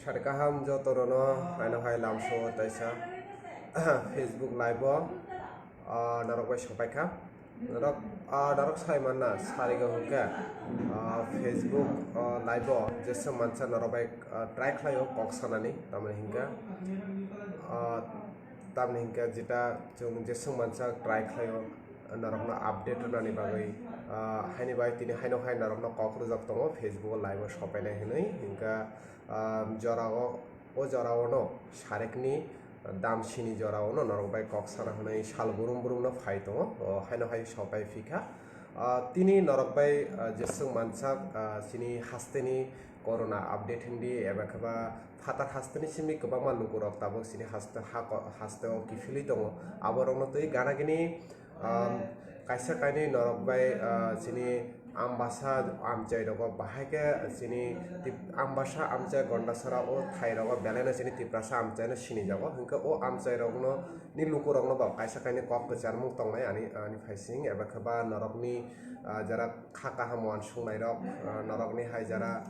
Sarikaham jo torono haino hai lamso taisa Facebook live narok bai sopaikha narok saimana sariga hungka Facebook live jesang mansa narok bai try khlaio kok sanani tamani hingka jeta jong jesang mansa try khlaio narokno update nani bagai haini bai tini haino hai narokno kok rujak tongo Facebook live sopainai hinai hingka jorao o jorao no sarekni dam sini jorao no narok bai kok sana hinai sal burum no phai tongo haino hai sopai phika tini narok bai jesang mansa sini hasteni corona update hindi eba khaba fatar hasteni simi kobangma lukurok tabok sini haste o kifili tongo aborokno tui gana gini kaisa kaini norok bai sini ambasa amchai rogo bahake sini ambasa amchai gondasara o thai rogo belena sini tiprasa amchai na sini jago hingka o amchai rogno ni lukurogno ba kaisa kaini kok kecharmung tongnai ani faising eba khaba norokni jara khaka hamuan sungnai rok norokni hai jara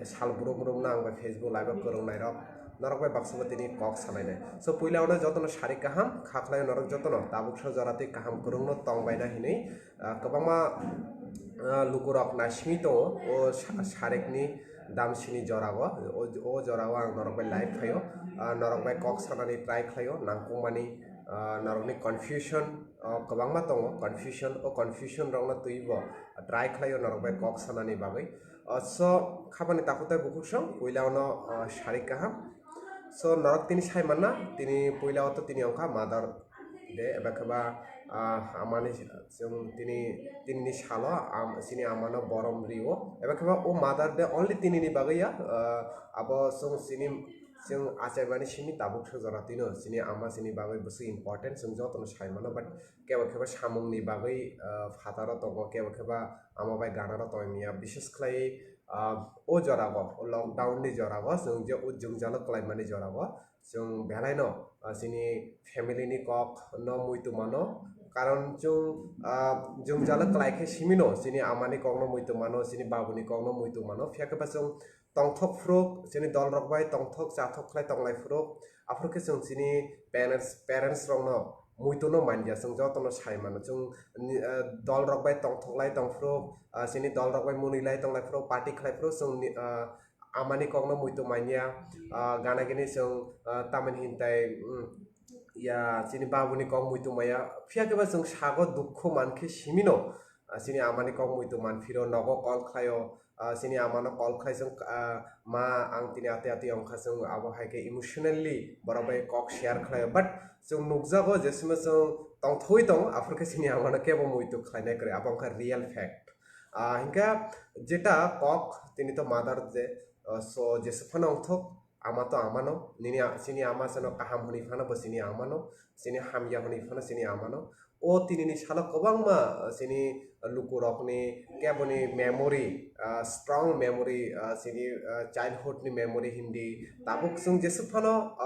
sal burum nang ba Facebook live korongnai rok narok bai baksana tini kok sanainai so puilauno jotono sarik kaham khaklai narok jotono tabuksa jarati kaham kurungno tongbaina hinai kwbangma lukurok naisimi tongo o sarekni dam sini jorago o jorago ang narok bai live khaio narok bai kok sanani try khlaio nangkukmani narokni confusion kwbangma tongo confusion rokno tuibo try khlaio narok bai kok sanani bagai so khabani takutai bukuksong puilauno sarik kaham so narok tini saimana tini puilao to tini ongkha mother de eba khaba amani tini salo sini amano borom rio eba khaba o mother de only tini ni bagaya abo song sini जों आचार्यबानी Simi Tabuk सजरातिनो सिनी आमा सिनी बागै Basu important जों जतनो साइमानो बाट केबा केबा सामुंनि बागै फातार तंग केबा केबा आमा बाय गानार तयमिया विशेष खलै ओ जरागो लकडाउन नि जरागो जों जे ओ जों जानो क्लाइमानि जरागो जों बेलायनो सिनी फेमिलि नि कक न मुइतु मानो कारण जों जानो क्लाइखे सिमिनो सिनी आमानि ककनो मुइतु मानो सिनी बाबुनि ककनो मुइतु मानो फियाकेबा जों tongthok fruk sini dol rok bai tongthok chathok khlai tonglai fruk afurke जों sini parents rokno muitono manja जों jotono saimano जों dol rok bai tongthoklai tongfruk sini dol rok bai munilai tonglai fruk party khlai fruk जों amani kokno muito manya gana gini जों tamen hintai ya sini babuni kok muito maya phiakeba जों sago dukho mankhe simino sini amani kok muito manfiro nogo call khlaio sini amano call khlai जों ma ang tini ati ongkha जों abo haike emotionally barabai kok share khlaio but जों nukjago jesima जों tongthoi tong afurke sini amano kebo muito khlainai kore abo ongkha real fact hinka jeta kok tini to mother je so jesphano ongthok ama to amano nini sini ama sano kaham huni phano bo sini amano sini hamya huni phano sini amano o tini ni sala kobangma sini lukurokni keboni memory strong memory sini childhood ni memory hindi tabuk sung jesphano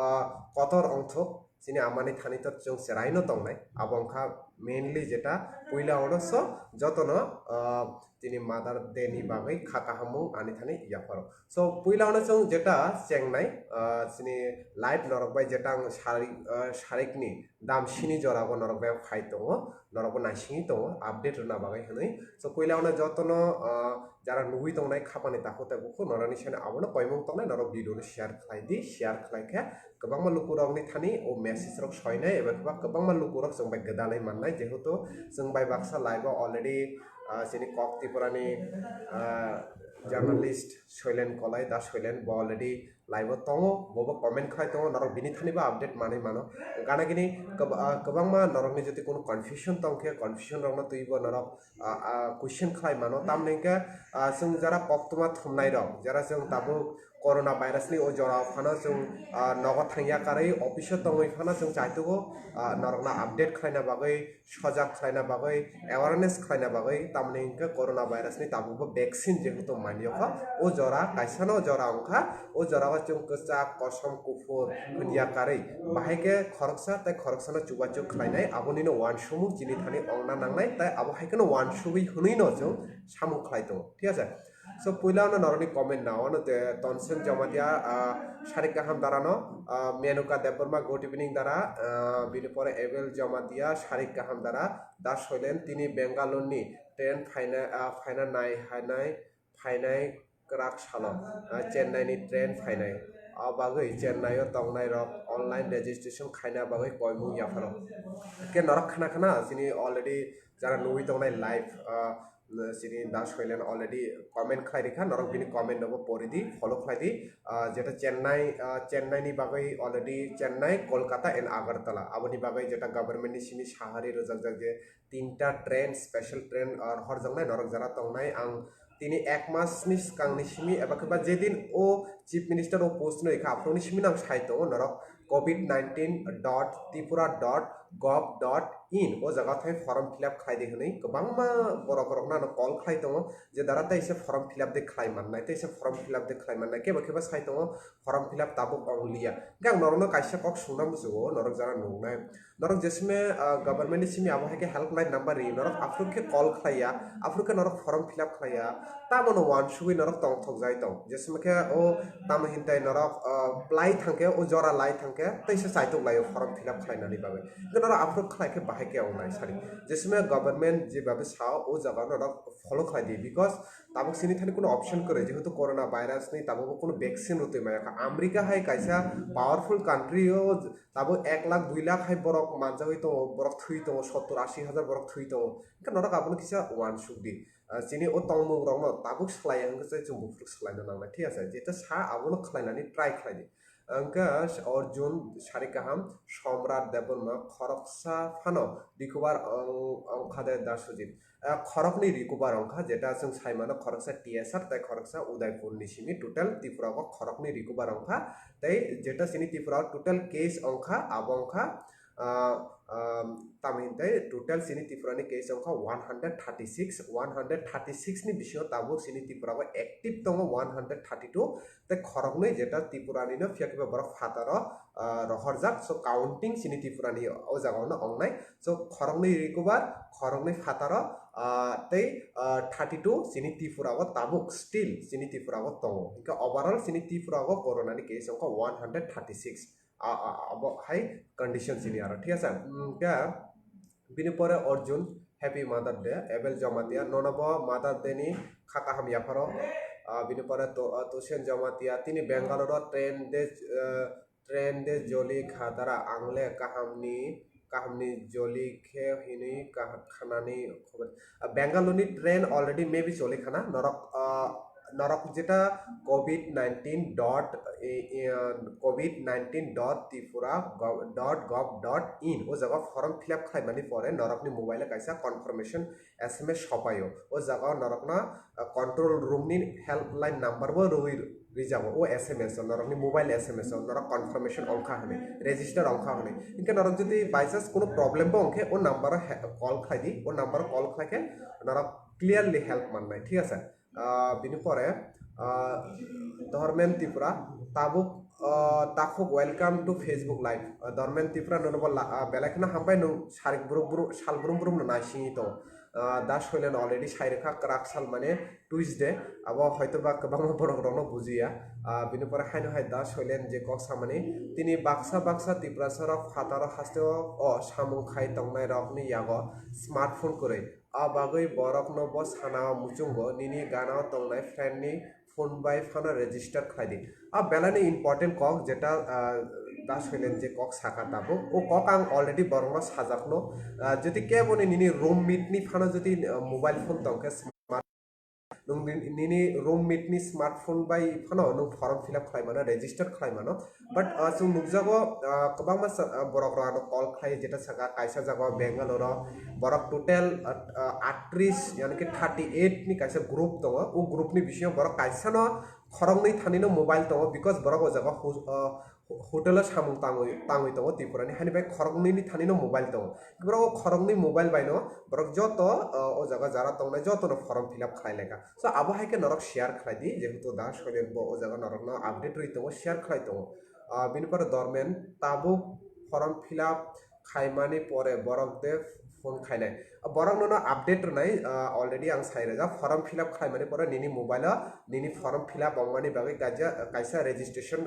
kotor ongthok sini amani thani to jong seraino tongnai abongkha mainly jeta puila ono so jotono tini mother day ni bagai khaka hamung ani thani yaparo so puila ono jong jeta chengnai sini live norok bai jeta sarik ni dam sini jorago norok bai phai tongo norok na singi tongo update na bagai hanai so puila ono jotono jara nugui tongnai khapani takote buku norani sene abono koimong tongnai norok video ni share khlai di share khlai khe kobangma lukurok ni thani o message rok soinai eba kobangma lukurok jong bai gadanai mannai jehetu jong bai baksa live already sini kok tipurani journalist Soilen Kolai da Soilen bo already live tongo bobo comment khai tongo norok bini thani ba update manai mano gana gini kobangma norok ni joti kono confusion tongkhe confusion rok na tuibo norok question khai mano tamnengka jong jara koktuma thumnai rok jara jong tabu corona virus ni o jora phano jong nogo thangya karai office tongoi phano jong chaitugo norok na update khlaina bagai sojak khlaina bagai awareness khlaina bagai tamnengka corona virus ni tabu vaccine jehetu manioka o jora kaisano jora ongkha o jora jong kechak kosom kufur hunya karai bahaike khoroksa tai khoroksano chubachuk khlainai aboni no one sumu jini thani ongna nangnai tai abo haikeno one subui hunui no jong samung khlai tongo ঠিক আছে so puila no noroni comment na ono te tonsen jamatia Sharik Kaham darano Menuka Deborma good evening dara bini pore Abel jamatia Sharik Kaham dara das hoilen tini Bengaloni train final nai ফাইনাই ক্রাক সালো চেন্নাইনি train ফাইনাই বাগৈ চেন্নাইও তংনাই রক online registration খাইনা বাগৈ কয়মু ইয়াফারো কে নরক খানা খানা যিনি অলরেডি যারা নুই তংনাই লাইভ যিনি দাস হইলেন অলরেডি কমেন্ট খাই রেখা নরক বিনি কমেন্ট নব পরিদি ফলো খাইদি যেটা চেন্নাইনি বাগৈ অলরেডি চেন্নাই কলকাতা এন্ড আগরতলা আবনি বাগৈ যেটা গভর্নমেন্টনি সিনি সাহারি রোজাক জাক যে তিনটা ট্রেন স্পেশাল ট্রেন হর জংনাই নরক যারা তংনাই আং তিনি এক মাসনি কাংনি সিমি এবা কেবা যেদিন ও চিফ মিনিস্টার ও পোস্ট নো এখা আপনি সিমি নাম সাইতো নরক covid19.tripura.gov.in ও জায়গা থাই ফর্ম ফিল আপ খাই দেখে নেই গোबांमा বড় বড় না কল খাই দङ যে দারা তাইসে ফর্ম ফিল আপ দে খাই মাননাই তাইসে ফর্ম ফিল আপ দে খাই মাননাই কেবা কেবা সাই দङ ফর্ম ফিল আপ তাবো অংলিয়া গাং নরনো কাইসা কক সুনাম বুঝো নরক যারা নুনাই নরক যেসমে গভর্নমেন্ট সিমি আবহাকে হেল্পলাইন নাম্বার রি নরক আফরুকে কল খাইয়া আফরুকে নরক ফর্ম ফিল আপ খাইয়া তামনো ওয়ান সুই নরক তং থক যাই দङ যেসমে ও তাম হিনতাই নরক প্লাই থাঙ্কে ও জরা লাই থাঙ্কে তাইসে সাইতক লাयो फर्म फिल अप खालायनानै बाबे गनरा आपलोड खालायके बाहायके आवनाय सारि जेसमे गभर्नमेंट जे बाबे साव ओ जगह नरा फॉलो खालायदि बिकॉज ताबो सिनि थानि कोनो ऑप्शन करे जेहेतु कोरोना भाइरास नि ताबो कोनो वैक्सीन होते माया अमेरिका हाय कायसा पावरफुल कंट्री ओ ताबो 1 लाख 2 लाख हाय बरक मानजावै तो बरक थुइ तो 70 80 हजार बरक थुइ तो गनरा आपनो किसा वान सुकदि जिनि ओ तंगमु रंग ताबो सलाय हंगसे जों बुफ्रुक सलायनो नांला ठीक আছে जेता सा आबोनो खालायनानै ट्राई खालायदि अंकाश अर्जुन Sharik Kaham সম্রাট দেববর্মা খরকসা ফানো রিকভার অংখাদে দাসুজিত খরকনি রিকভার অংখা যেটা जों সাইমানো খরকসা টিএসআর তাই খরকসা উদয়পুর নিসিমি টোটাল ত্রিপুরা খরকনি রিকভার অংখা তাই যেটা সিনি ত্রিপুরা টোটাল কেস অংখা আবংখা তামিনতাই টোটাল সিনি ত্রিপুরানি কেস অংখা 136 नि बिषय ताबो सिनि ত্রিপুরা एक्टिव दङ 132 তাই খরকনি যেটা ত্রিপুরানি ন ফিয়াকে বরক ফাতার রহরজাক সো কাউন্টিং সিনি ত্রিপুরানি ও জাগানো অংনাই সো খরকনি রিকভার খরকনি ফাতার তাই 32 সিনি ত্রিপুরা তাবুক স্টিল সিনি ত্রিপুরা দङ ইনকা ওভারঅल সিনি ত্রিপুরা করোনানি কেস অংখা 136 हाई कंडीशन सिनी आरो ठीक আছে क्या बिनि परे Arjun happy mother day Abel Jamatia ननब मदर डे नि खाका हम याफारो बिनि परे तुसेन जमातिया तिनी बेंगालुरु ट्रेन दे जली खादारा आंगले काहामनि जली खे हिनि खानानि बेंगालुरुनि ट्रेन अलरेडी मे बी जली खाना नरक जेटा covid19.tripura.gov.in ओ जगह फॉर्म फिल अप खालामनानै परे नरकनि मोबाइल कायसा कन्फर्मेशन एसएमएस सपायो ओ जगह नरकना कंट्रोल रूमनि हेल्पलाइन नम्बरबो रिजाबो ओ एसएमएस नरकनि मोबाइल एसएमएस नरक कन्फर्मेशन अंखा हने रेजिस्टर अंखा हने इनके नरक जदि बाय चांस कोनो प्रॉब्लम बो अंखे ओ नंबर कॉल खाइदि ओ नंबर कॉल खाके नरक क्लियरली हेल्प माननाय ठीक আছে बिनि परे धर्मेन त्रिपुरा ताबुक ताखो welcome to Facebook live Dharmen Tripura ननब बेलाखना हामबाय नु सारिक साल ब्रुम नासिङि तो दास हइलेन अलरेडी साइरेखा क्राक साल माने ट्यूसडे अब हयतोबा गोबां बर'नो बुजिया बिनि परे हायनो हाय दास हइलेन जे कक सामाने तिनि बाक्सा त्रिपुरा सरक फातार हास्ते अ सामुं खाय तंनाय रकनि यागो स्मार्टफोन करे बागै बरक नब साना मुचुंगो निनि गाना तंनाय फ्रेंडनि फोन बाय फाना रेजिस्टर खाइदि बेलानि इम्पोर्टेंट कक जेटा दास हइलेन जे कक साका ताबो ओ कक आं अलरेडी बरनो साजाखनो जदि केबोनि निनि रूममेटनि फाना जदि मोबाइल फोन तंके निनी रूममेटनि स्मार्टफोन बाय फानो नों फॉर्म फिल अप खालामनो रेजिस्टर खालामनो बाट जों नुजागो गोबां मास बरकरानो कल खाय जेटा सागा कायसा जागो बेंगालुरु बरक टोटल 38 यानी कि 38 नि कायसा ग्रुप दङ ओ ग्रुपनि विषय बरक कायसा न खरंगनै थानिनो मोबाइल दङ बिकॉज बरक ओ जागा होटेल सामुं ताङै दङ त्रिपुरानि हानिबाय खरंगनैनि थानिनो मोबाइल दङ बरक खरंगनै मोबाइल बायनो बरक जत ओ जागा जारा तंनाय जतनो फॉर्म फिल अप खालायलेका सो आबो हायके नरक शेयर खालायदि जेहेतु दास हइलेन बो ओ जागा नरकनो अपडेट रहि दङ शेयर खालाय दङ बिनि परे दरमेन ताबुक फॉर्म फिल अप खायमानि परे बरक दे ফোন খাইনাই বরং নো আপডেট নাই অলরেডি आं साइरेजा फर्म फिलआप खालामनानै परा निनि मोबाइला निनि फर्म फिलआप अंगमानि बागै कायसा रेजिस्ट्रेशन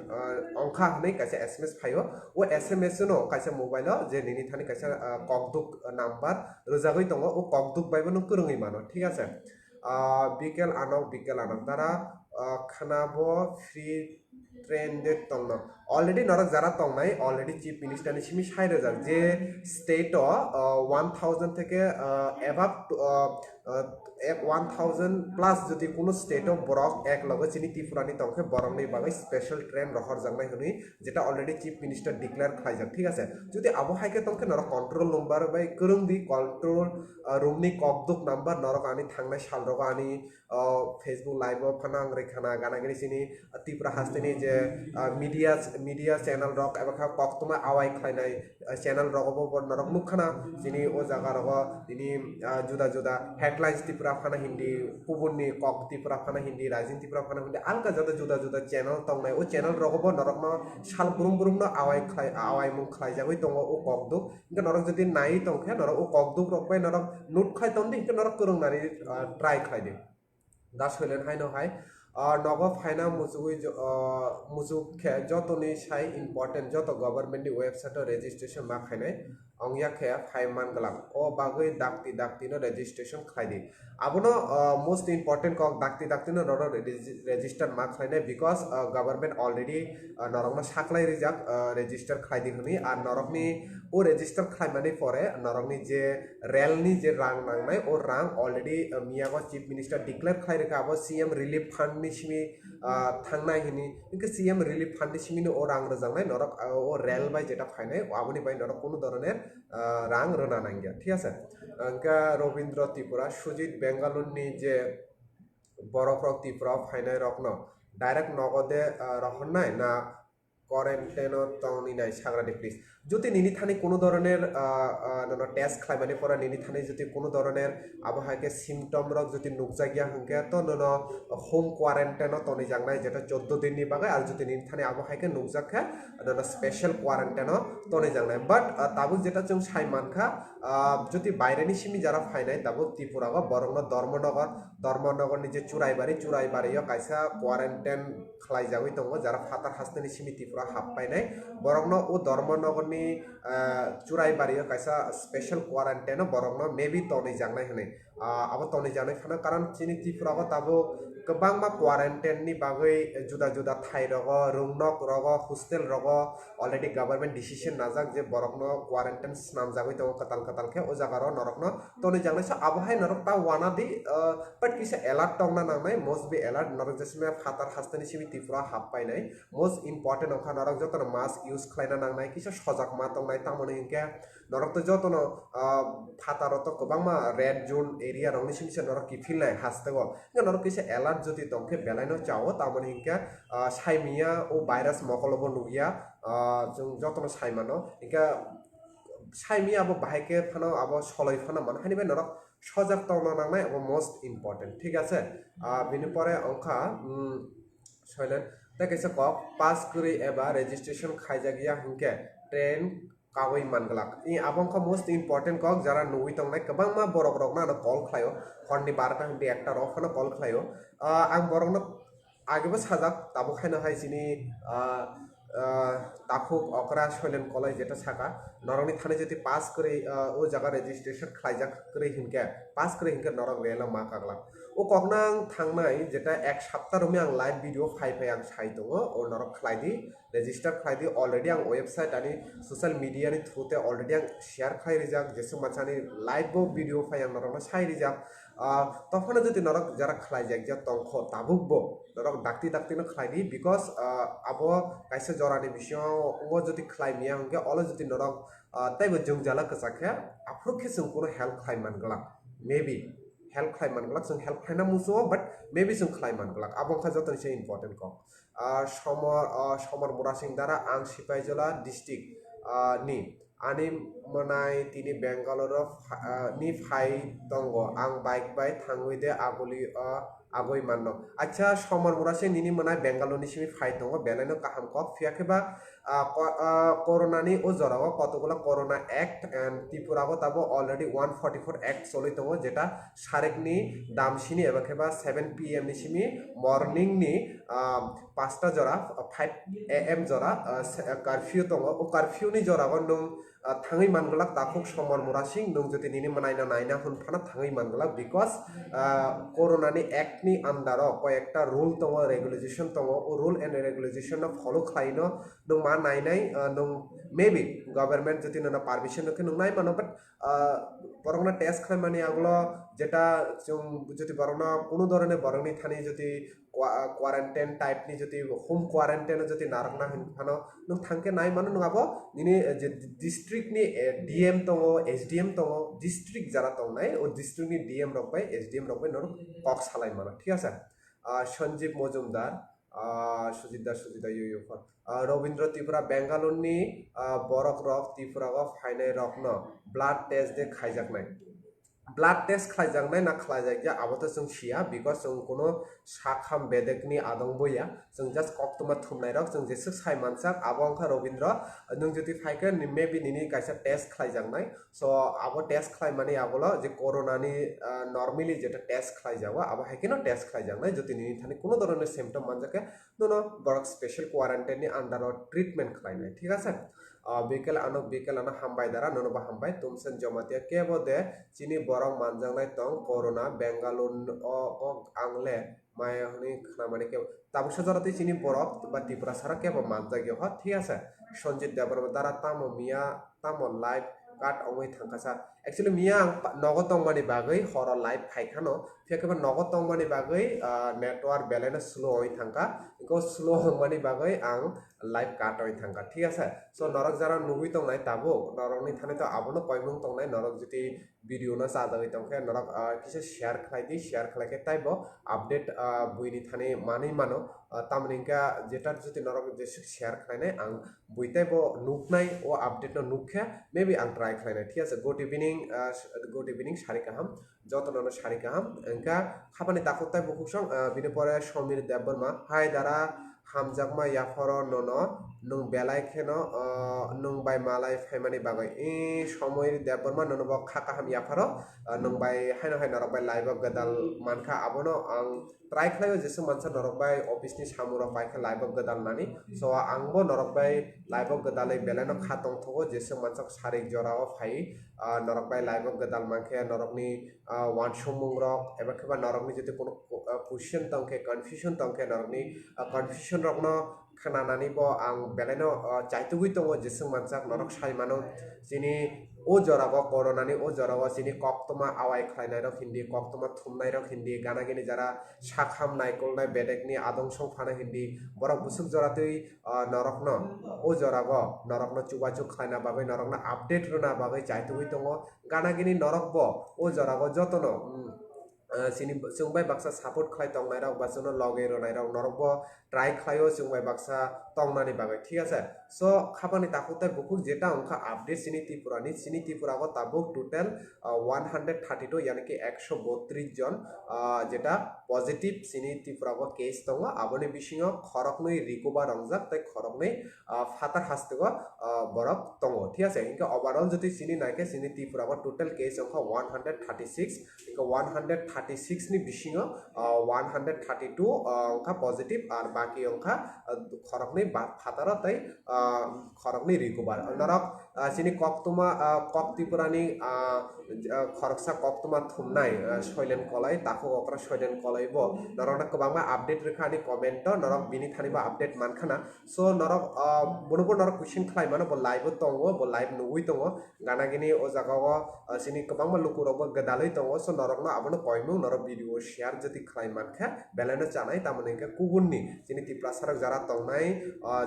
अंखा हनै कायसा एसएमएस फायो ओ एसएमएस नो कायसा मोबाइला जे निनि थानि कायसा ककदुक नाम्बार रोजागै दङ ओ ककदुक बायबो नो फोरोङै मानो ठीक আছে बिकेल आनक तारा खानाबो फ्रि ट्रेंडेड दङ অলরেডি নরক যারা তংনাই অলরেডি চিফ মিনিস্টারনি সিমি সাইরেজাক যে স্টেট 1000 থেকে এভাব 1000 প্লাস যদি কোনো স্টেট বরক এক লগে চিনি ত্রিপুরানি তংখে বরংনি বাগৈ স্পেশাল ট্রেন রহর জাংনাই হনি যেটা অলরেডি চিফ মিনিস্টার ডিক্লেয়ার খাইজাক ঠিক আছে যদি আবহাইকে তংখে নরক কন্ট্রোল নাম্বার বাই করংদি কন্ট্রোল রুমনি ককদুক নাম্বার নরক আনি থাংনাই সাল রগ আনি ফেসবুক লাইভ ফানাং রেখানা গানাগিরি চিনি ত্রিপুরা হাস্তেনি যে মিডিয়া চ্যানেল রক এবার কক্তমা আওয়াই খাইনাই চ্যানেল রগবো নরক মুখানা যিনি ও জায়গা রগ তিনি जुदा जुदा हेडलाइन्स ত্রিপুরা ফানা হিন্দি পুবুনি কক ত্রিপুরা ফানা হিন্দি রাজিন ত্রিপুরা ফানা হিন্দি আলকা যত जुदा চ্যানেল তংনাই ও চ্যানেল রগবো নরকনো সাল বুরুম ন আওয়াই মুখ খাই যাবই দङ ও ককদুক ইনকা নরক যদি নাই তংখে নরক ও ককদুক রকবাই নরক নুট খাই তংদি ইনকা নরক করংনানি ট্রাই খাইদে दा सैलेन हाइनो हाय नग फाइना मुजुग खे जतनी साइ इम्पोर्टेंट जत गवर्नमेंट वेबसाइट रेजिस्ट्रेशन मा खाइनाय अंगिया खे फाइ मान गलाम ओ बागै दाक्ति नो रेजिस्ट्रेशन खाइदि आबनो मोस्ट इम्पोर्टेंट कक दाक्ति नो नर रेजिस्टर मा खाइनाय बिकज गवर्नमेंट अलरेडी नरकनो साख्लाय रिजाक रेजिस्टर खाइदि हनि आर नरकनि ओ रेजिस्टर खाइमानै परे नरकनि जे रेलनि जे रां नांनाय ओ रां अलरेडी मियागो चीफ मिनिस्टर डिक्लेयर खाइरेका आबो सीएम रिलीफ फंड नि सिमी थांनाय हिनि इनके सीएम रिलीफ फंड नि सिमी ओ रां रजांनाय नरक ओ रेल बाय जेटा फाइनाय आबनि बाय नरक कोनो धरনের रां रोना नांगिया ठीक আছে इनका रविंद्र त्रिपुरा सुजित बेंगालुरनि जे बरफरक त्रिपुरा फाइनाय रकन डाइरेक्ट नगदे रहननाय ना কোয়ারেন্টাইন তংনি নাই সাগরাদি প্লিজ যদি নিনি থানি কোনো ধরনের টেস্ট খাইমানি পরা নিনি থানি যদি কোনো ধরনের আবহাওয়াকে সিমটম রক যদি নুকজাগিয়া হংকে তো নন হোম কোয়ারেন্টাইন তনি জাংনাই যেটা 14 দিননি বাগে আর যদি নিনি থানি আবহাওয়াকে নুকজাখা নন স্পেশাল কোয়ারেন্টাইন তনি জাংনাই বাট তাবু যেটা जों সাইমানখা যদি বাইরেনি সিমি যারা ফাইনাই তাবু ত্রিপুরাগো বরং ধর্মনগরনি যে চুরাইবাড়িও কাইসা কোয়ারেন্টাইন খালাইজাগৈ দङ যারা ফাতার হাসতেনি সিমি ত্রিপুরা हाबपायनाय बरंनो ओ धर्मनगरनि चुराइबारियाव कायसा स्पेशल क्वारंटाइन बरंनो मेबी तनै जांनाय हनै आबो तनै जानाय खाना कारण चिनि त्रिपुरागो ताबो गोबां मा क्वारंटाइन नि बागै जुदा थाइ रग रुंनक रग हस्टेल रग अलरेडी गवर्नमेंट डिसिजन नाजाक जे बरंनो क्वारंटाइन नाम जागै दङ कताल के ओ जागारो नरकनो तनै जांनाय स आबहाय नरक ता वानादि बट किसे अलर्ट तंना नांनाय मोस्ट बी अलर्ट नरक जसमे फातार हास्तानि सिमी त्रिपुरा हाबपायनाय मोस्ट इम्पोर्टेंट अंखा नरक जतन मास्क यूज खालायना नांनाय किसे सजाक मा तंनाय तामने इनके नरक तो जतन फातार तो गोबां मा रेड जोन एरिया रंनि सिमसे नरक कि फिलनाय हास्तेगो नरक किसे अलर्ट जति तंखे बेलायनो चाओ तामने इनके साइमिया ओ भाइरास मकलबो नुगिया जों जतन साइमानो इनके साइमिया अब बाहायके फानो अब सलै फानो मान हानिबे नरक सजाक तंना नांनाय अब मोस्ट इम्पोर्टेंट ठीक আছে बिनि परे अंखा सयलेन ता कैसे कक पास करी एबा रेजिस्ट्रेशन खाइजागिया हिंके ट्रेन कागै मानगलाक इ आबंखा मोस्ट इम्पोर्टेंट कक जारा नुइ तंनाय गोबां मा बरक रकना कल खायो हरनि 12टा हिंदी एकटा रकना कल खायो आं बरकनो आगेबो साजाक ताबो खायनो हाय जिनि ताखुक अकरा सयलेन कलेज जेटा साका नरकनि थाने जति पास करी ओ जागा रेजिस्ट्रेशन खाइजाक करी हिंके पास करी हिंके नरक रेला मा कागला ओ कगनां थांनाय जेटा एक सप्ताह रमे आं लाइव भिडियो फाइ आं साइ दङ ओ नरक खालायदि रेजिस्टार खालायदि अलरेडी आं वेबसाइट आनि सोशल मीडिया नि थ्रुते अलरेडी आं शेयर खाइ रिजाक जेसो माचानि लाइव भिडियो फाइ आं नरक साइ रिजाक तखन जति नरक जारा खालायजाक जे तंख ताबुकबो नरक दाक्ति न खालायदि बिकज आबो काइसे जरानि बिषय ओ जति खालायमिया हंगे अल जति नरक ताइबो जों जाला कसाखे आफुरखे जों कोनो हेल्प खालायमानगला मेबी हेल्प खालायमानगला जों हेल्प खालायना मुसो बट मेबी जों खालायमानगला आबंखा जतन से इम्पोर्टेंट क समर मुरासिं दारा आं सिपाइजला डिस्ट्रिक्ट नि आनि मनाय तिनि बेंगालुरु नि फाइ दङ आं बाइक बाय थांगैदे आगै माननो अच्छा समर मुरासिं निनि मनाय बेंगालुरनि सिमि फाइ दङ बेलायनो काहाम क फियाखेबा করোনানি ও জরাও কতগুলো করোনা অ্যাক্ট এন্ড ত্রিপুরাও তাবো অলরেডি 144 অ্যাক্ট চলি দङ যেটা সারেকনি দামসিনি এবার 7 PM नि सिमी मर्निं नि 5टा जरा 5 AM जरा কারফিউ दङ ও কারফিউনি जरागो नों थाङै मानगलाक ताखुक समर मुरासिं नों जुदि निनि नायना नायना हुनफाना थाङै मानगलाक बिकज करোनानि एक्टनि आन्डाराव कयेकटा रुल दङ रेगुलेशन दङ ও रुल एंड रेगुलेशन फलो खालायनो नों मा नायनाय नों मेबी गभर्नमेंट যদি नोंना पारमिशन होखे नों नाय मानो बाट বরংনা টেস্ট খাইমানি আগলো যেটা যদি বরংনা কোনো ধরনের বরংনি থানি যদি কোয়ারেন্টাইন টাইপনি যদি হোম কোয়ারেন্টাইনে যদি নারকনা হিনফানো नों थांके नाय मानो नङाबो निनि जे डिस्ट्रिक्टनि डीएम दङ एसडीएम दङ डिस्ट्रिक्ट যারা दंनाय ও डिस्ट्रिक्टनि डीएम रकबाय एसडीएम रकबाय नों कक सालाय मानो ঠিক আছে সঞ্জীব মজুমদার সুজিতা ইউফর রবীন্দ্র ত্রিপুরা বেঙ্গালুরনি বরক রক ত্রিপুরা ফাইনাই রকন ব্লাড টেস্ট দে খাইজাকনাय ब्लाड टेस्ट खालायजांनाय ना खालायजाया आबोथ जों सिया बिकज जों कोनो साखाम बेदेकनि आदं बया जों जस्ट कक्तमा थुमनाय रक जों जेसे साय मानसाक आबो अंखा रवीन्द्र नों जुदि फाइके मेबी निनि कायसा टेस्ट खालायजांनाय सो आबो टेस्ट खालायमानि आबोला जे कोरोनानि नर्माली जेटा टेस्ट खालायजावा आबो हाइकेनो टेस्ट खालायजांनाय जुदि निनि थानि कोनो धरনের सिम्पटम मानजाके नो बरक स्पेशल क्वारंटाइननि आन्डाराव ट्रिटमेंट खालायनाय ठीक আছে बिकेल आनो हामबाय दारा ननोबा हामबाय तुमसन जमातिया केबो दे चिनी बरं मानजांनाय तं कोरोना बेंगालुर आंले माया हनी खामानि के ताबुसा जराते चिनी बरक बा त्रिपुरा सारा केबो मानजागियो ह ठीक আছে সঞ্জিত দেববর্মা दारा तामो मिया तामो लाइव काट अङै थांखासा एक्चुअली मिया नगद तंगमानि बागै हर लाइव फाइखानो फेकेबा नगद तंगमानि बागै नेटवर्क बेलेना स्लो अइ थांका इको स्लो हंमानि बागै आं लाइव काट अइ थांका ठीक আছে सो नरक जारा नुगुइ तंनाय ताबो नरकनि थाने तो आबोनो कयमुं तंनाय नरक जुदि भिडियो ना सादागै तंखे नरक किसे शेयर खालायदि शेयर खालायके ताइबो अपडेट बुइनि थाने मानै मानो तामनिका जेटा जुदि नरक जेसे शेयर खालायनाय आं बुइताइबो नुकनाय ओ अपडेट न नुखे मेबी आं ट्राई खालायनाय ठीक আছে गुड इभिनिंग सारि गाहाम যতন সারি গাহাম এনকা খাবানি তাকুতাই বুকুসং বিনি পরে সমীর দেববর্মা হাই দারা হামজাকমা ইয়াফর নন নং বেলাই খেন নং বাই মালাই ফাইমানি বাগৈ ই সমীর দেববর্মা ননব খাকা হাম ইয়াফর নং বাই হাইন হাই নরক বাই লাইভ গদাল মানখা আবনো आं ट्राई खालायो जेसे मानसा नरक बाय अफिसनि सामुरा बायखा लाइभ गदाल नानि सो आंबो नरक बाय लाइभ गदालै बेलानो खातंग थगो जेसे मानसा सारिक जराव फाइ नरक बाय लाइभ गदाल मानखे नरकनि वान समुंग रक एबा केबा नरकनि जति कोनो क्वेश्चन तंखे कन्फ्यूजन तंखे नरकनि कन्फ्यूजन रकनो खानानानिबो आं बेलानो चाइतुगुइ दङ जेसे मानसा नरक साइमानो जिनि ओ जरागो कोरोनानि ओ जरागो जिनि कक्तमा आवाय खालायनाय रक हिन्दी कक्तमा थुमनाय रक हिन्दी गानागिनि जारा साखाम नायकलनाय बेदेकनि आदंसं फाना हिन्दी बरक बुसुक जरातै नरकनो ओ जरागो नरकनो चुबाचुक खायना बागै नरकनो आपडेट रुना बागै चाइतुगुइ दङ गानागिनि नरकबो ओ जरागो जतनो सिनि जोंबाय बाक्सा सापोर्ट खाय तंनाय रक बासनो लगे रनाय रक नरकबो ट्राई खायो जोंबाय बाक्सा तंनानि बागै ठीक আছে सो खाबानि ताकुताय बुकुक जेटा अंखा अपडेट सिनि त्रिपुरा को ताबुक टोटल 132 यानी कि 132 जन जेटा पजिटिव सिनि त्रिपुरा को केस दङ आबनि बिसिङाव खरकनै रिकभार रंजाक ताइ खरकनै फातार हास्तगो बरक दङ ठीक আছে इनका ओवरऑल जति सिनि नायके सिनि त्रिपुरा को टोटल केस अंखा 136 इनका 136 नि बिसिङाव 132 अंखा पजिटिव आर बाकी अंखा खरकनै फातार ताइ खरकनै रिकभार नरक सिनि कक्तमा कक त्रिपुरानि खरकसा कक्तमा थुमनाय सयलेन कलाय ताखो अक्रा सयलेन कलायबो नरकना गोबांबा आपडेट रेखानि कमेन्ट नरक बिनि थानिबा आपडेट मानखाना सो नरक बनुबो नरक क्वेश्चन खालाय मानो ब लाइभ दङो ब लाइभ नुगुइ दङ गानागिनि ओ जागाव सिनि गोबांबा लुकुरबो गदालै दङ सो नरकना आबनो कयमु नरक भिडियो शेयर जति खालाय मानखा बेलानो जानाय तामनेका कुबुननि जिनि तिप्रा सारक जारा तंनाय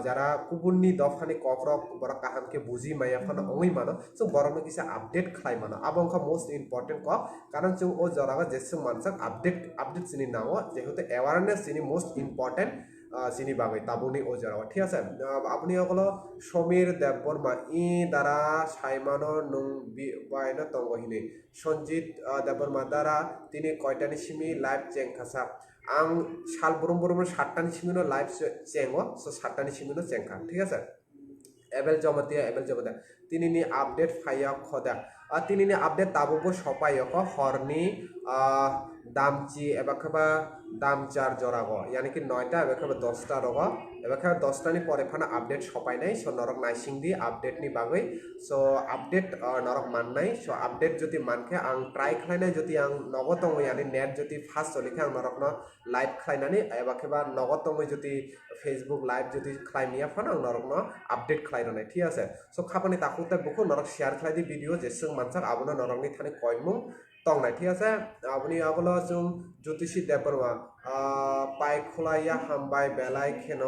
जारा कुबुननि दफानि कक्रक बरा काहामके बुझि मायाफान ओइ मानो सो बरनो किसा अपडेट खालाय मानो आबंखा मोस्ट इम्पोर्टेन्ट क कारण जों ओ जरागा जेसे मानसाक अपडेट सिनि नाओ जेहेतु अवेयरनेस सिनि मोस्ट इम्पोर्टेन्ट सिनि बागै ताबुनि ओ जरागा ठीक আছে আপনি হলো সমীর দেববর্মা ই দ্বারা সাইমানো নং বাইনা তঙ্গহিনি সঞ্জিত দেববর্মা দ্বারা তিনি কয়টানি সিমি লাইভ চেংখাসা आं साल बरम 7टानि सिमिनो लाइभ चेंगो सो 7टानि सिमिनो चेंखा ठीक আছে Abel Jomatia tinini update faya khoda tinini update tabubo sopayo ko horni damchi ebakaba damchar jorago yani ki 9টা ebakaba 10টা rogo ebakaba 10টা ni pore phana update sopai nai so norok naising di update ni bagoi so update norok mannai so update jodi manke ang try khlainai jodi ang nogotong yani net jodi fast solikha ang norok no live khlainani ebakaba nogotong jodi Facebook live jodi khlaimia phana ang norok no update khlainai ঠিক আছে so খাপানি তাকুতে বুকু নরক share খাই the video যে song মানসাক আবুনা নরকনি Thani কয়মুং তংনাই ঠিক আছে আপনি আগলো जों জ্যোতিষী দেববর্মা পাইখলাইয়া হামবাই বেলাই খেন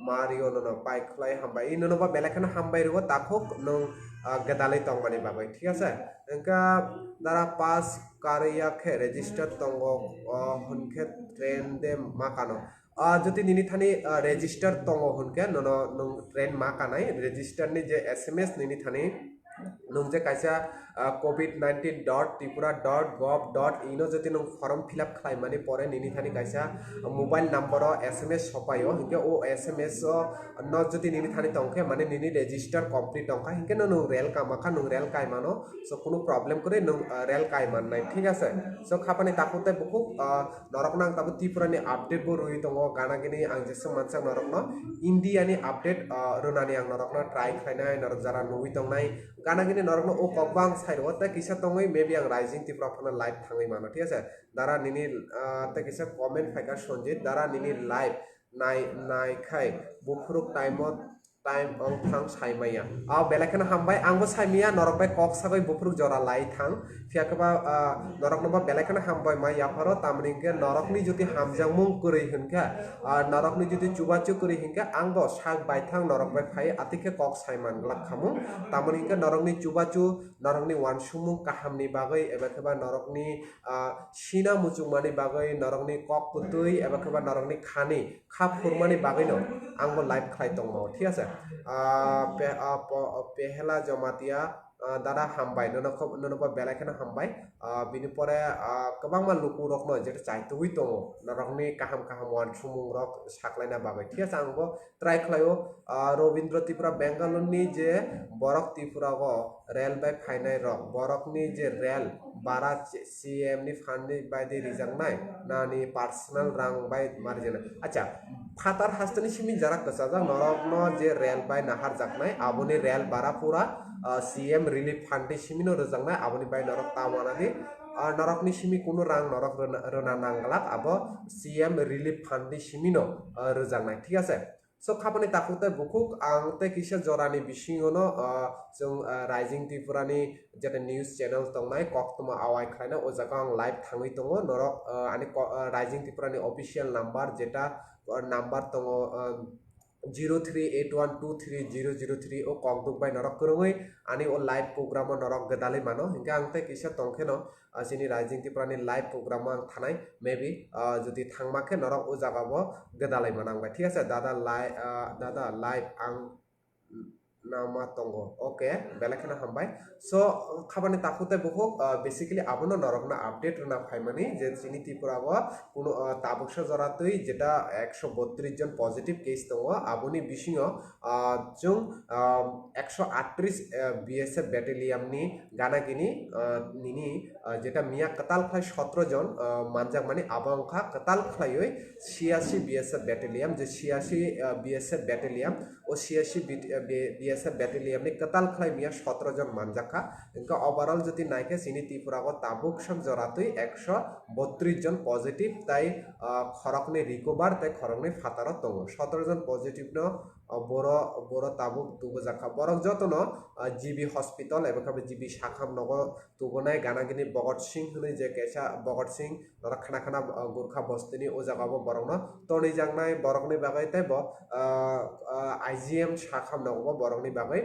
মারিও নন পাইখলাই হামবাই ইননবা বেলাই খেন হামবাই রব তাকক নং গেদালাই তংমানি বাবাই ঠিক আছে এনকা দারা পাস কারিয়া খে রেজিস্টার তঙ্গ হনখে ট্রেন দে মাকানো যদি নিনি থানি রেজিস্টার তঙ্গ হনকে নন নং ট্রেন মাকানাই register ni je SMS nini thani nung je kaisa covid19.tripura.gov.in jodi nung form fill up khlai mani pore nini thani kaisa mobile number SMS sopayo hinke o SMS no jodi nini thani tongke mane nini register complete tongka hinke no nung rel kamaka nung rel kai mano so kono problem kore nung rel kai man nai ঠিক আছে so khapani takute buku norok nang tabu tripura ni update bo rui tongo gana gini ang jesu mansa norok no India ni update runani ang norok no try khlainai norok jara nui tongnai gana gini norok no o kokbang সাইরো তে কিসা তংই maybe আং rising Tripura phone live থাঙ্গই মানো ঠিক আছে দারা নিনি তে কিসা comment ফাইকা সঞ্জিত দারা নিনি live নাই খাই বুফুরুক টাইমত টাইম অং থাং সাইমাইয়া বেলাখানা হামবাই আংবো সাইমিয়া নরক বাই কক সাগৈ বুফুরুক জরা লাই থাং ফিয়াকবা নরক নবা বেলাখানা হামবাই মাই ইয়াফারো তামনিকে নরকনি যদি হামজাংমুং করি হিনকা নরকনি যদি চুবাচু করি হিনকা আংবো সাগ বাই থাং নরক by phi আতিকে cock Saiman Glück খামু তামনিকে নরকনি চুবাচু নরকনি ওয়ানসুমুং কাহামনি বাগৈ এবাকেবা নরকনি সিনা মুচুংমানি বাগৈ নরকনি কক পুতুই এবাকেবা নরকনি খানি খা ফুরমানি বাগৈ ন আংবো লাইভ খাই তংমাও ঠিক আছে পেহেলা জমাতিয়া দাদা হামবাই ননবা বেলাখানা হামবাই বিনি পরে গোबांमा লুকু রক ন যেটা চাইতুই দङ নরকনি কাহাম কাহাম ওয়ান সুমুং রক সাকলাইনা বাবাই ঠিক আছে আংবো ট্রাই খালাयो রবীন্দ্র ত্রিপুরা বেঙ্গালুরনি যে বরক ত্রিপুরা গ রেল বাই ফাইনাই রক বরকনি যে রেল বারা সিএম ni ফান্ডনি বাইদি রিজাংনাই নানি পার্সোনাল রাং বাই মারিজেনা আচ্ছা ফাতার হাস্তনি সিমি যারা কসাজা নরকন যে রেল বাই নাহার জাকনাই আবনি রেল বারা পুরা সিএম রিলিফ ফান্ডে সিমিনো রজাংনাই আবনি বাই নরক তামানানি নরকনি সিমি কোনো রাং নরক রনা নাংলাক আবো সিএম রিলিফ ফান্ডে সিমিনো রজাংনাই ঠিক আছে so খাপানি তাকুতে বুকুক আংতে কিসে জরানি বিসিংনো जों রাইজিং ত্রিপুরানি যেটা নিউজ চ্যানেল তংনাই কক্তমা আওয়াই খাইনা ও জায়গা আং লাইভ থাঙ্গই দङ নরক আনি রাইজিং ত্রিপুরানি অফিসিয়াল নাম্বার যেটা নাম্বার দङ 0381230003 ও ককদুক বাই নরক করঙই আনি ও লাইভ প্রোগ্রাম নরক গদালি মানো হিংকা আংতে কিসে তংখেনো যিনি রাইজিং ত্রিপুরানি লাইভ প্রোগ্রাম আং থানাই মেবি যদি থাংমাকে নরক ও জাগাবো গদালাই মানাংবাই ঠিক আছে দাদা লাইভ আং nama tongo oke belakana hambai so khabani takute buhok basically abono norokna update runa phaimani je chini tripura go kono tabuksa joratui jeta 132 জন positive case tongo aboni bisingo jung 138 BSF battalion ni ganagini nini jeta miya katal khlai 17 জন manjak mani abangkha katal khlaioi 86 BSF battalion je 86 BSF battalion ও 86 BSF battalion ni katal khlai miya 17 জন manjaka ইনকা overall যদি নাইকে চিনি Tripura go tabuk সব জরাতই 132 জন positive তাই খরকনি রিকভার তাই খরকনি ফাতার দङ 17 জন পজিটিভ ন বড় তাবুক তুবো জাখা বরক যতন জিবি হসপিটাল এবারে জিবি শাখাম নগ তুবনাই গানাগিনি বগট সিং হনে যে কেসা বগট সিং নরা খানা খানা গুরখা বস্তিনি ও জাগাবো বরক ন তনি জাংনাই বরকনি বাগাই তাই আইজিএম শাখাম নগ বরকনি বাগাই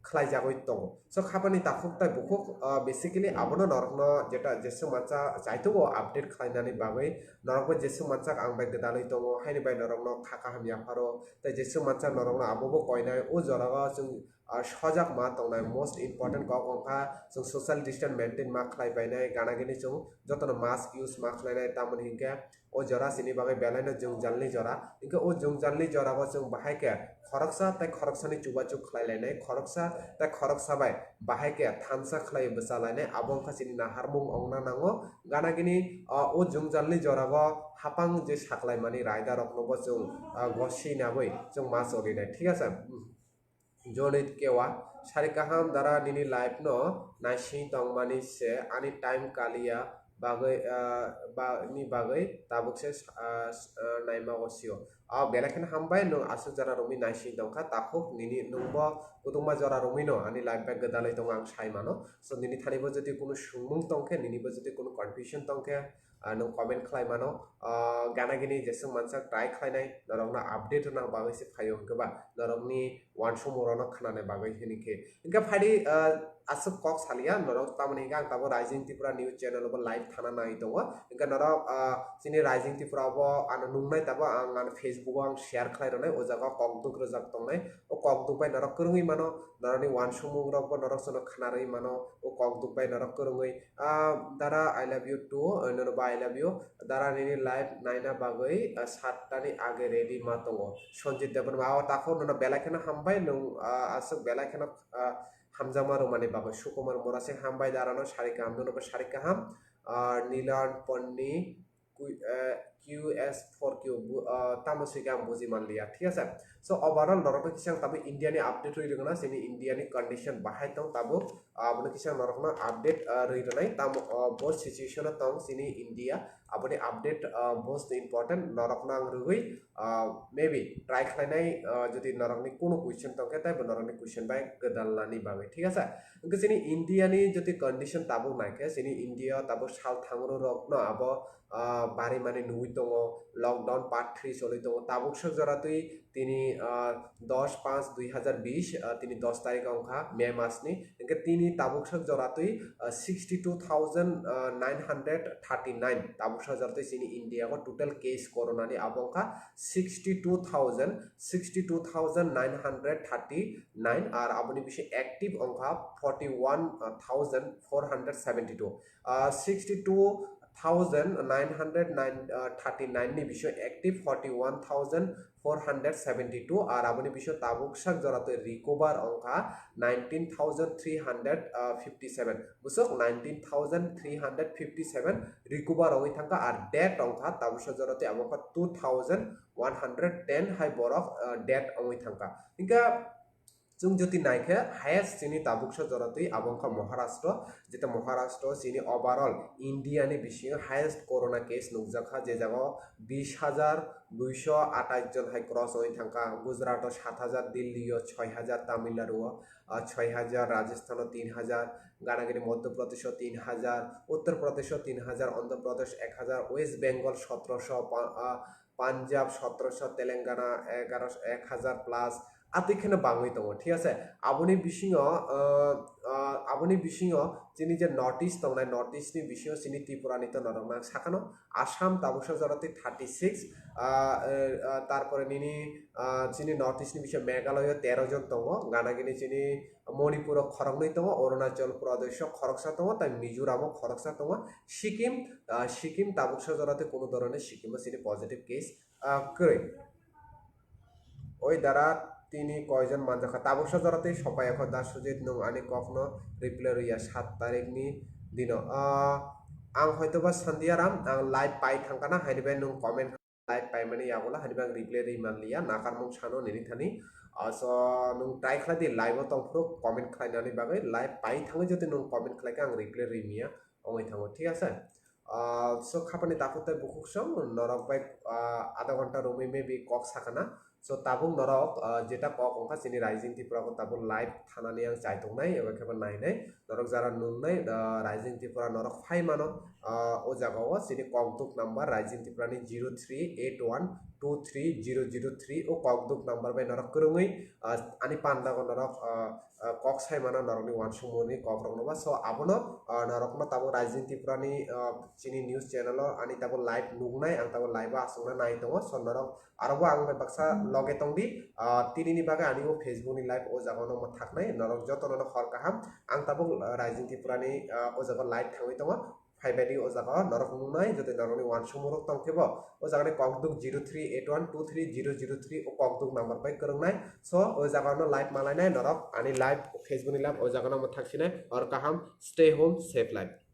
খাই যাগৈ দङ সো খাপানি তাফুক তাই বুকুক বেসিক্যালি আবনো নরকনো যেটা যেসু মানসা চাইতো আপডেট খাইনানি বাগৈ নরকবো যেসু মানসা আং বাই গদাलै দङ হাইনি বাই নরকনো খাকা হামিয়া ফাरो তাই যেসু মানসা নরকনো আববো কয়নাই ও জরাगा जों sojak ma tongnai most important kok ongkha जों social distance maintain ma khlaibainai ganagini जों jotono mask use ma khlainai tamoni hingke o jora sini bagai belaino jungjalni jora hingke o jungjalni jora bo जों bahai ke khoroksa tai khoroksani chubachuk khlailainai khoroksa tai khoroksa bai bahai ke thansa khlai bwchalainai abongkha sini naharmung ongna nango ganagini o jungjalni jora bo hapang je saklaimani raida rokno bo जों gosi naboi जों ma cholinai ঠিক আছে Jonit kewa sari kaham dara nini live no naisi tongmani se ani time kalia bagai ba ni bagai tabuk se naima osio belakin hambai no asu jara rumi naisi tongka takuk nini nungbo kutungma jara rumi no ani live back gedalai tong ang sai mano so nini thani bo jodi kuno sungmung tongke nini bo jodi kuno confusion tongke nung comment khlai mano gana gini jesung mansa try khlainai norokna update na bagai se phayo hingba norokni one sumorono khanane bagai hinike inga phadi asuk kok salia norok tamani gang tabo rising tripura news channel bo live thana nai tongo inga norok sini rising tripura bo anu nungnai tabo ang an facebook ang share khlai ronai o jaga kok duk rojak tongnai o kok duk bai norok kurungi mano noroni one sumung rok bo norok sono khanarei mano o kok duk bai norok kurungi dara I love you too nono I love you dara nini live naina bagai 7 age ready ma tongo Sonjit Devan ma tako nono belakhena hambai nung asuk belakhena hamjama romani bagai Sukumar Morase hambai darano sarika ham nono sarika ham Nilan Ponni QS4Q tamasika buji manliya ঠিক আছে so overall norokna kisang tabu India ni update roi rogna sini India ni condition bahai tong tabu aboni kisang norokna update roi ronai tam bo situation tong sini India aboni update most important norokna roi maybe try khlainai jodi norokni kono question tongke tai norokni question bai gedalani bagai ঠিক আছে কিন্তু sini India ni jodi condition tabu naike sini India tabu sal thangro rok no abo bari mani nui tongo lockdown part 3 choli tongo tabuk sok jora tui তিনি 10/5/2020 তিনি 10 তারিখ অংখা মে Masoni NK তিনি তাবুকসক জরাতুই 62,939 তাবুকসক জরাতুই সিনি India কো total case corona নি আবংখা 62,939 আর আবনি বিশে active অংখা 41,472 62,939 ni bisho active 41,472 আর aboni bisho tabuksak jorate recover ongkha 19,357 busok 19,357 recover ongoi thangka ar death ongkha tabuksak jorate abongkha 2,110 hai borok death ongoi thangka inka जों जति नायखे highest सिनी ताबुकसा जरातुई आबंखा महाराष्ट्र जेता महाराष्ट्र सिनी overall India नि बिसिं highest corona case नुकजाखा जे जागा 20,228 जन हाय cross होई थांका Gujarat 7,000 Delhi 6,000 Tamil Nadu 6,000 Rajasthan 3,000 गानागिरी Madhya Pradesh 3,000 Uttar Pradesh 3,000 Andhra Pradesh 1,000 waste Bengal 1,700 Punjab 1,700 Telangana 1,000 plus আতিখানে বাঙাই দङ ঠিক আছে আবনি বিসিङो যিনি যে নর্থ ইস্ট দंनाय নর্থ ইস্ট नि बिसिङो सिनि त्रिपुरा नि नरमना साखानो आसाम ताबुसा जराते 36 তারপরে নিনি চিনি নর্থ ইস্ট नि बिसिङो मेघालय 13 জন দङ গানাগিনি চিনি মণিপুর খরংनै দङ অরুণাচল প্রদেশ খরকসা দङ তাই মিজোরাম খরকসা দङ সিকিম তাবুসা জরাতে কোনো ধরনের সিকিমও চিনি পজিটিভ কেস করে ওই দ্বারা তিনি কয়জন মানজাখা তাবুসা জরাতে সবাই এখন দাস সুজিত নং আনি কখনো রিপ্লাই রইয়া 7 তারিখনি দিন आं हयतोबा सन्दियाराम आं लाइव पाइ थांकाना हाइनिबाय नों कमेन्ट लाइभ पाइ माने यागोला हाइनिबाय रिप्लाई रै मानलिया नाकारमुं सानो नेनि थानि सो नों ट्राइ खालायदि लाइभ तंफ्रो कमेन्ट खालायनानै बागै लाइभ पाइ थाङो जति नों कमेन्ट खालायका आं रिप्लाई रै मिया अङै थाङो ठीक আছে सो खापानि ताकुते बुकुसम नरक बाय आधा घंटा रुमै मे बि कक साखाना सो ताबुं नरक जेटा कक अंखा सिनि राइजिं त्रिपुरा को ताबुं लाइभ थानानै आं चाइतंनाय एबा खेबा नायनाय नरक जारा नुनाय राइजिं त्रिपुरा नरक फाइ मानो ओ जागाव सिनि ककदुक number rising त्रिपुरानि 0381 2303 o kokduk number bai norok kurungui ani panda ko norok kok sai mana norokni wansumoni kok rok no so abono norok no tabo Rajdhani Tripurani chini news channel ani tabo live nugnai ang tabo live asungna nai tongo so norok arobo ang bai baksa loge tongdi tini ni baga ani o Facebook ni live o jagono mo thaknai norok joto norok hor kaham ang tabo Rajdhani Tripurani o jago live thangui tongo फाइबायदि ओ जागा नरक नुनाय जदि नरकनि वान सुमुरक तंखेबो ओ जागानि ककदुक 0381230003 ओ ककदुक number bye करंनाय सो ओ जागानो live मालायनाय नरक आनि live Facebook नि live ओ जागानो म थाक्सिनाय और काहाम stay home safe life